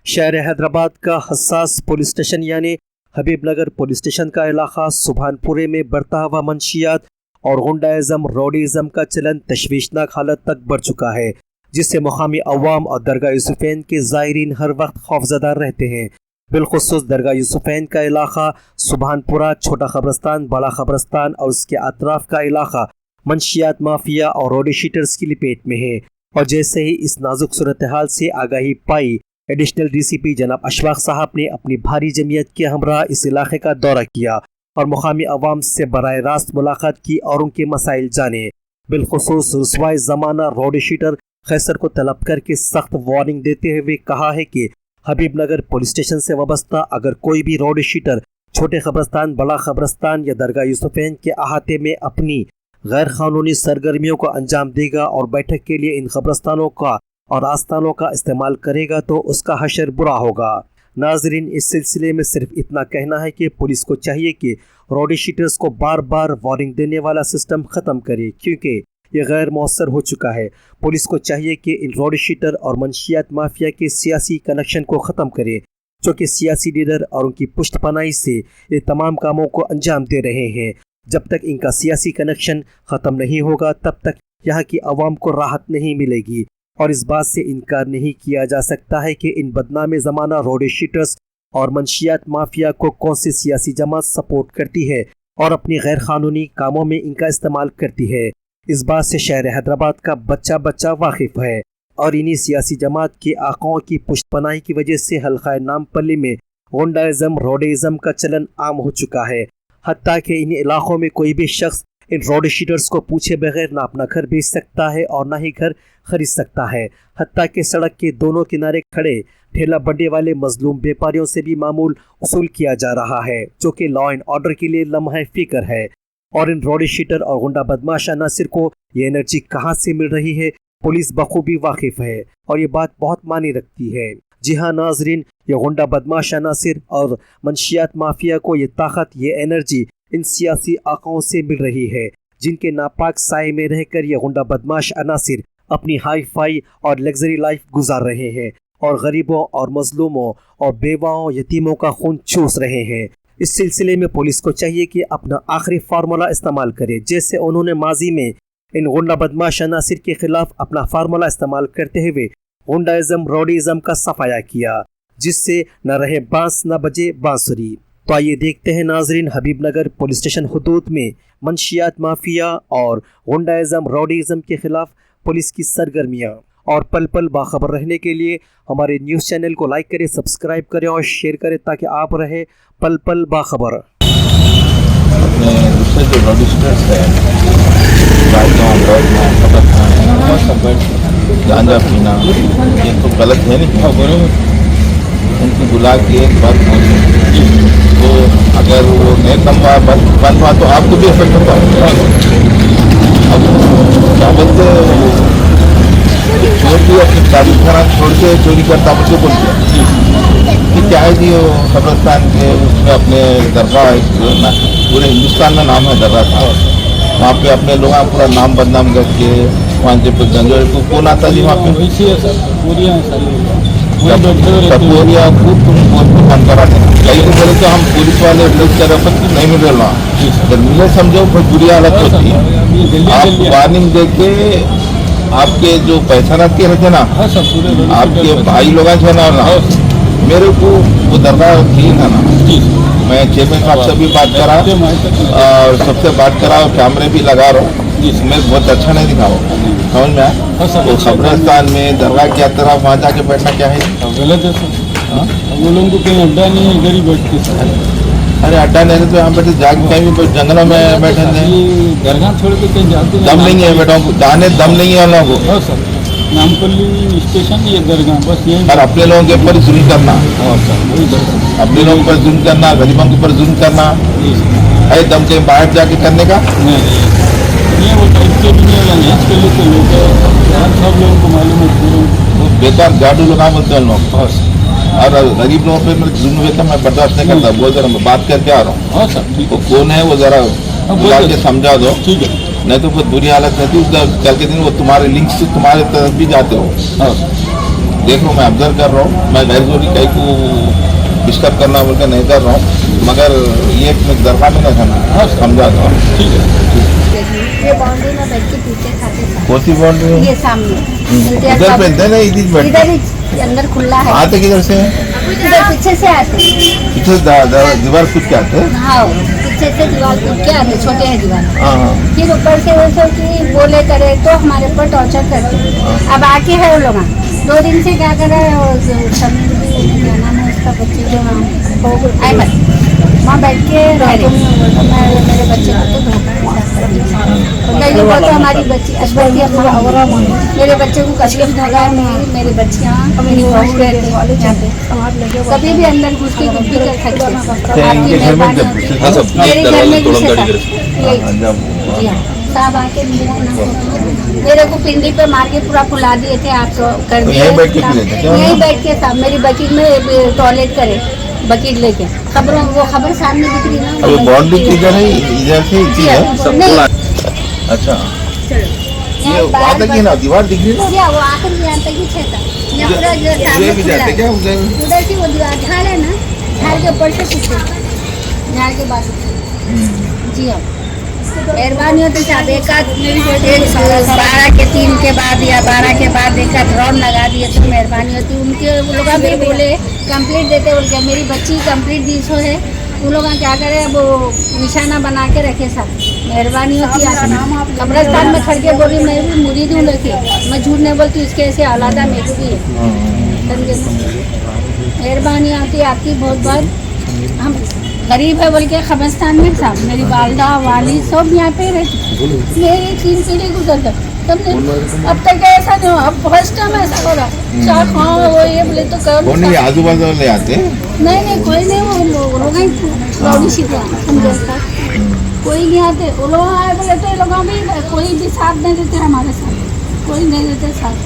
शहर हैदराबाद का हसास police station यानी हबीबनगर पुलिस स्टेशन का इलाका सुभानपुरे में बढ़ता हुआ मंशियात और गुंडाइज़म रोडीज़म का चलन तशवीशनाक हालत तक बढ़ चुका है, जिससे मुकामी अवाम और दरगाह यूसुफैन के ज़ायरीन हर वक्त खौफजदा रहते हैं। बिलखुसूस दरगाह यूसुफैन का इलाका सुभानपुरा, छोटा खबरस्तान, बड़ा खबरस्तान और उसके अतराफ़ का इलाका मंशियात माफिया और रोडी शीटर्स की लपेट में है। और जैसे ही इस नाजुक सूरत हाल से आगाही पाई, एडिशनल DCP जनाब अशफाक साहब ने अपनी भारी जमीयत के हमरा इस इलाके का दौरा किया और मुकामी अवाम से बराह रास्त मुलाकात की और उनके मसाइल जाने। बिलखुसूस रुसवाई ज़माना रोडी शीटर खैसर को तलब करके सख्त वार्निंग देते हुए कहा है कि हबीबनगर पुलिस स्टेशन से वाबस्ता अगर कोई भी रोडी शीटर छोटे खबरस्तान, बड़ा खबरस्तान या दरगाह यूसुफैन के अहाते में अपनी गैर कानूनी सरगर्मियों को अंजाम देगा और बैठक के लिए इन खबरस्तानों का और आस्थानों का इस्तेमाल करेगा तो उसका हशर बुरा होगा। नाजरीन, इस सिलसिले में सिर्फ इतना कहना है कि पुलिस को चाहिए कि रोडी शीटर्स को बार बार वार्निंग देने वाला सिस्टम ख़त्म करे, क्योंकि ये गैर मौसर हो चुका है। पुलिस को चाहिए कि इन रोडी शीटर और मंशियात माफिया के सियासी कनेक्शन को ख़त्म करे, जो कि सियासी लीडर और उनकी पुष्टपनाही से ये तमाम कामों को अंजाम दे रहे हैं। जब तक इनका सियासी कनेक्शन ख़त्म नहीं होगा तब तक यहाँ की आवाम को राहत नहीं मिलेगी। और इस बात से इनकार नहीं किया जा सकता है कि इन बदनाम ज़माना रोडी शीटर्स और मंशियात माफिया को कौन सी सियासी जमात सपोर्ट करती है और अपनी गैर कानूनी कामों में इनका इस्तेमाल करती है। इस बात से शहर हैदराबाद का बच्चा बच्चा वाकिफ़ है और इन्हीं सियासी जमात के आकाओं की पुष्टपनाही की वजह से हल्का नामपल्ली में गुंडाइज़म रोडीज़म का चलन आम हो चुका है। हत्ता कि इन इलाकों में कोई भी शख्स इन रोडी शीटर्स को पूछे बगैर ना अपना घर बेच सकता है और ना ही घर खरीद सकता है। हत्ता कि सड़क के दोनों किनारे खड़े ठेला बड्डे वाले मजलूम व्यापारियों से भी मामूल वसूल किया जा रहा है, जो कि लॉ एंड ऑर्डर के लिए लम्हा फिक्र है। और इन रोडी शीटर और गुंडा बदमाश अनासिर को ये एनर्जी कहाँ से मिल रही है, पुलिस बखूबी वाकिफ़ है और ये बात बहुत मानी रखती है। जी हाँ नाजरीन, ये गुंडा बदमाश अनासिर और मंशियात माफिया को ये ताकत, ये एनर्जी इन सियासी आकाओं से मिल रही है, जिनके नापाक साए में रहकर ये गुंडा बदमाश अनासिर अपनी हाई फाई और लग्जरी लाइफ गुजार रहे हैं और गरीबों और मजलूमों और बेवाओं यतीमों का खून चूस रहे हैं। इस सिलसिले में पुलिस को चाहिए कि अपना आखिरी फार्मूला इस्तेमाल करे, जैसे उन्होंने माजी में इन गुंडा बदमाश अनासिर के खिलाफ अपना फार्मूला इस्तेमाल करते हुए गुंडाइज़म रोडीज़म का सफाया किया, जिससे न रहे बांस न बजे बांसुरी। तो आइए देखते हैं नाजरीन, हबीबनगर पुलिस स्टेशन हुदूद में मंशियात माफिया और गुंडाइज़म रोडीज़म के खिलाफ पुलिस की सरगर्मियाँ। और पल पल बाखबर रहने के लिए हमारे न्यूज़ चैनल को लाइक करें, सब्सक्राइब करें और शेयर करें ताकि आप रहे पल पल बाखबर। गांजा पीना ये तो गलत है नहीं, उनको बुला के एक बात तो अगर वो नहीं कमवा बंद हुआ तो आपको भी इफेक्ट होगा। अब क्या बोलते चोर भी अपनी तारीफ खाना छोड़ के चोरी करता मुझे बोल दिया कि क्या है जी, वो कब्रस्तान के उसमें अपने दरगाह पूरे हिंदुस्तान में नाम है दरगाह का, वहाँ पे अपने लोगों का पूरा नाम बदनाम करके वहाँ जब गंजा को कौन आता जी वहाँ पे टपोरिया खूब बंद करा देना। कई तो बोले तो हम पुलिस वाले पुलिस तरफ नहीं मिल रहा, जब मिले समझो बहुत बुरी हालत होती है। आप वार्निंग दे के आपके जो पहचानत के रहते ना, आपके भाई लोग जो ना मेरे को वो दरगाह थी ना, मैं चेयरमैन साहब से भी बात करा और सबसे बात करा और कैमरे भी लगा रहा हूँ, इसमें बहुत अच्छा नहीं दिखा हो समझ में आया। तो कब्रस्तान में दरगाह की तरह वहाँ जाके बैठना क्या है, गलत है सर। वो लोगों को कहीं अड्डा नहीं है, इधर ही बैठते सर। अरे अड्डा नहीं है तो यहाँ बैठे जाके कहीं भी जंगलों में बैठे दरगाह छोड़ के कहीं जाते दम नहीं है, बेटा जाने दम नहीं है लोगों को सर। नामपल्ली स्टेशन ये दरगाह बस ये, और अपने लोगों के ऊपर जुल्म करना, अपने लोगों पर जुल्म करना, गरीबों के ऊपर जुल्म करना है, दम के बाहर जाके करने का ये वो इसके भी नहीं, इसके लिए तो लोग सब लोगों को मालूम है, पूरे बेकार गाड़ू लगा बोलते हैं लोग और गरीब लोगों पे मेरे जुल्म होता मैं बर्दाश्त नहीं करता। बहुत जरा मैं बात करके आ रहा हूँ। हाँ सर ठीक है, कौन है वो जरा बुला के समझा दो, ठीक है, नहीं तो बहुत बुरी हालत रहती है। कल के दिन वो तुम्हारे लिंक से तुम्हारे तरफ भी जाते हो। हाँ देख रहा हूँ, मैं ऑब्जर्व कर रहा हूँ, मैं गैर जरूरी कहीं को डिस्टर्ब करना बोल के नहीं कर रहा हूँ, मगर ये एक दरगाह में नहीं खाना समझा रहा हूँ। ठीक है, ये बाउंड्री में बैठ के पीछे खाते हैं। कौन सी बाउंड्री? ये सामने इधर पे ना, इधर ही अंदर खुला है। आते किधर से? इधर पीछे से आते हैं। पीछे दीवार कूद के आते हैं? हाँ, पीछे से दीवार कूद के आते, छोटे हैं दीवार। हाँ, फिर ऊपर से वैसे कि बोले करे तो हमारे ऊपर टॉर्चर करते हैं। अब आके है वो लोग 2 दिन से क्या कर रहे हैं, समीर भी क्या नाम है उसका, बच्चे जो अहमद, वहाँ बैठ के मेरे बच्चे को तो धोखा, तो हमारी बच्ची अश्वती अम्मा मेरे बच्चे को कश्मीर धोखा है। मेरी बच्चियाँ मेरी बहू रहते हैं, कभी भी अंदर घुस के कुछ भी कर सकते हैं। आपकी मेहरबानी होती है। मेरे घर में घुसे जी हाँ, साहब आके मेरे को पिंडी पे मार के पूरा फुला दिए थे। आप तो कर दिए, यहीं बैठ के साहब मेरी बकेट में टॉयलेट करे, बकेट लेके वो खबर सामने दिख रही ना। अभी बाउंड्री किधर है? इधर से जी हाँ, नहीं अच्छा, ये वहाँ तक ही ना दीवार दिख रही ना? जी हाँ, वो आखिर यहाँ तक ही छेता, यहाँ पूरा जो सामने भी खुला जाते है। क्या उधर? उधर से वो दीवार झाड़ है ना, झाड़ के ऊपर से पीछे, झाड़ के बाद जी हाँ। मेहरबानी होती साहब, एक 12 के 3 के बाद या 12 के बाद एक आध राउंड लगा दिए तो मेहरबानी होती। उनके वो लोग भी बोले कंप्लीट देते बोल के, मेरी बच्ची कंप्लीट दी सो है, उन लोग क्या करे वो निशाना बना के रखे साहब। मेहरबानी होती है, कब्रस्तान में खड़ के बोली मैं भी मुरीद हूँ, लेके मैं झूठ नहीं बोलती, इसके ऐसे औलादा मेरी भी है। मेहरबानी होती आपकी बहुत बहुत। हम गरीब है बोल के कब्रस्तान में साहब, मेरी वालदा वाली सब यहाँ पे रहती, मेरी 3 पीढ़ी गुजर गई। अब तक ऐसा नहीं हो, अब फर्स्ट टाइम ऐसा हो रहा। चार हाँ वो ये बोले तो कौन आजू बाजू ले आते? नहीं कोई नहीं, वो लोग रौडी सीधा कोई नहीं आते। वो लोग आए बोले तो ये लोग भी कोई भी साथ नहीं देते, हमारे साथ कोई नहीं देते साथ।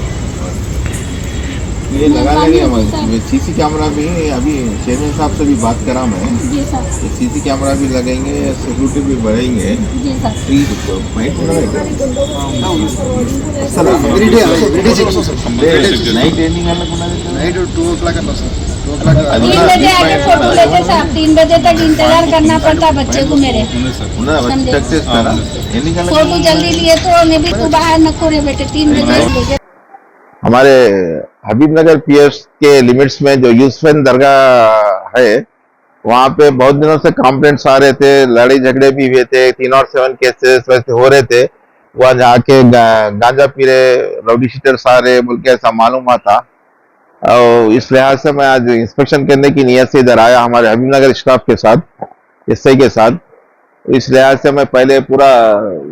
ये लगा लेंगे सीसी कैमरा भी, अभी चेयरमैन साहब से भी बात करा मैं। जी सर, सीसी कैमरा भी लगेंगे, सिक्योरिटी भी बढ़ेंगे। जी sir, night training night 2 o'clock है बस। 3 बजे आके फोटो लेते साहब, 3 बजे तक इंतजार करना पड़ता बच्चे को मेरे। फोटो जल्दी लिए तो नहीं भी तू बाहर न खोरे बेटे, 3 बजे। हमारे हबीबनगर पीएस के लिमिट्स में जो यूसुफन दरगाह है, वहाँ पे बहुत दिनों से कंप्लेंट्स आ रहे थे, लड़ाई झगड़े भी हुए थे, 3 और 7 केसेस वैसे हो रहे थे। वहाँ जाके गांजा पी रहे, राउडी शीटर्स आ रहे बोल के ऐसा मालूम हुआ था। और इस लिहाज से मैं आज इंस्पेक्शन करने की नियत से इधर आया हमारे हबीबनगर स्टाफ के साथ, एसआई के साथ। इस लिहाज से मैं पहले पूरा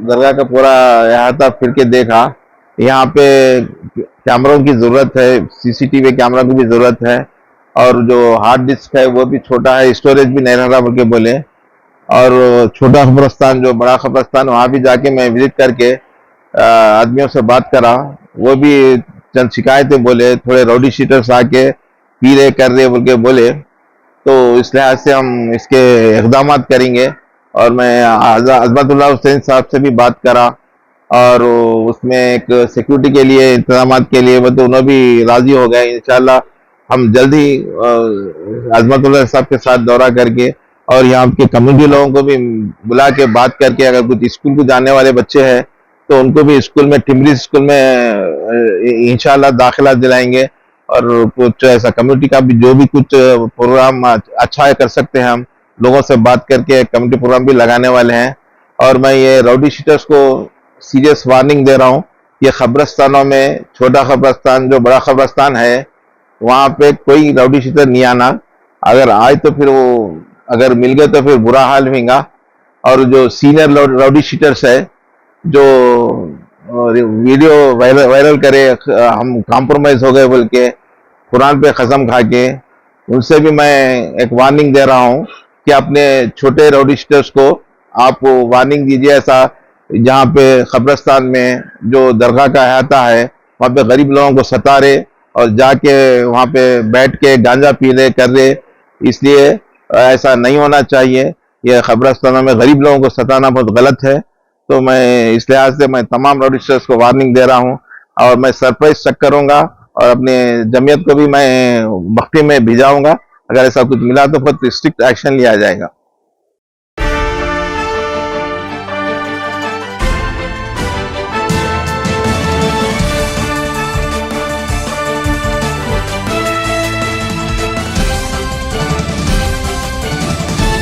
दरगाह का पूरा अहाता फिर के देखा। यहाँ पे कैमरों की जरूरत है, सीसीटीवी कैमरा की भी जरूरत है, और जो हार्ड डिस्क है वो भी छोटा है, स्टोरेज भी नहीं रहा बोल के बोले। और छोटा खबरस्तान जो बड़ा खबरस्तान, वहाँ भी जाके मैं विजिट करके आदमियों से बात करा, वो भी चंद शिकायतें बोले, थोड़े राउडी शीटर्स आके पी रहे कर रहे बोल के बोले। तो इस लिहाज से हम इसके इक़दाम करेंगे। और मैं अज़मतुल्लाह हुसैन साहब से भी बात करा, और उसमें एक सिक्योरिटी के लिए इंतजाम के लिए वो दोनों भी राजी हो गए। इंशाल्लाह हम जल्द ही अज़मतुल्लाह साहब के साथ दौरा करके और यहाँ के कम्युनिटी लोगों को भी बुला के बात करके, अगर कुछ स्कूल को जाने वाले बच्चे हैं तो उनको भी स्कूल में, टिमरी स्कूल में इंशाल्लाह दाखिला दिलाएंगे। और कुछ ऐसा कम्युनिटी का भी जो भी कुछ प्रोग्राम अच्छा कर सकते हैं, हम लोगों से बात करके कम्युनिटी प्रोग्राम भी लगाने वाले हैं। और मैं ये राउडी शीटर्स को सीरियस वार्निंग दे रहा हूँ, ये खबरस्तानों में, छोटा खबरस्तान जो बड़ा खबरस्तान है, वहाँ पे कोई राउडी शीटर नहीं आना। अगर आए तो फिर वो, अगर मिल गए तो फिर बुरा हाल होगा। और जो सीनियर राउडी शीटर्स है जो वीडियो वायरल करे, हम कॉम्प्रोमाइज हो गए बोल के, कुरान पे कसम खा के, उनसे भी मैं एक वार्निंग दे रहा हूँ कि अपने छोटे राउडी शीटर्स को आप वार्निंग दीजिए। ऐसा जहाँ पे खबरस्तान में जो दरगाह का अहाता है, वहाँ पे गरीब लोगों को सता रहे और जाके वहाँ पे बैठ के गांजा पी रहे कर रहे, इसलिए ऐसा नहीं होना चाहिए। यह खबरस्तानों में गरीब लोगों को सताना बहुत गलत है। तो मैं इस लिहाज से मैं तमाम राउडी शीटर्स को वार्निंग दे रहा हूँ, और मैं सरप्राइज चेक करूँगा और अपने जमीयत को भी मैं मख्फी में भिजाऊंगा। अगर ऐसा कुछ मिला तो बहुत स्ट्रिक्ट एक्शन लिया जाएगा।